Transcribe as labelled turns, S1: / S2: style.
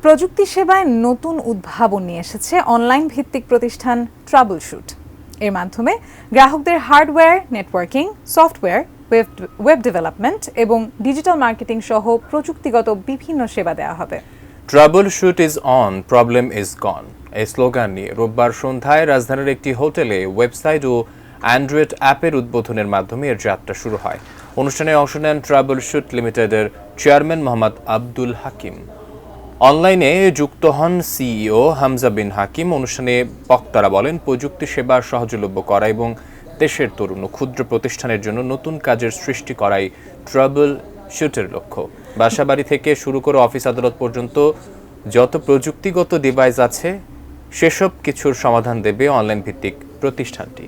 S1: প্রযুক্তি সেবায় নতুন উদ্ভাবন নিয়ে এসেছে অনলাইন ভিত্তিক প্রতিষ্ঠান ট্রাবলশুট। এর মাধ্যমে গ্রাহকদের hardware, networking, software, web development এবং ডিজিটাল মার্কেটিং সহ প্রযুক্তিগত বিভিন্ন সেবা দেওয়া হবে।
S2: Troubleshoot is on, problem is gone এই স্লোগান নিয়ে রোববার সন্ধ্যায় রাজধানীর একটি হোটেলে ওয়েবসাইট ও অ্যান্ড্রয়েড অ্যাপের উদ্বোধনের মাধ্যমে এর যাত্রা শুরু হয়। অনুষ্ঠানে অংশ নেন ট্রাবলশুট লিমিটেডের চেয়ারম্যান মোহাম্মদ আব্দুল হাকিম। অনলাইনে যুক্ত হন সিইও হামজা বিন হাকিম। অনুষ্ঠানে বক্তারা বলেন, প্রযুক্তি সেবা সহজলভ্য করা এবং দেশের তরুণ ও ক্ষুদ্র প্রতিষ্ঠানের জন্য নতুন কাজের সৃষ্টি করাই ট্রাবলশুটের লক্ষ্য। বাসাবাড়ি থেকে শুরু করে অফিস আদালত পর্যন্ত যত প্রযুক্তিগত ডিভাইস আছে সেসব কিছুর সমাধান দেবে অনলাইন ভিত্তিক প্রতিষ্ঠানটি।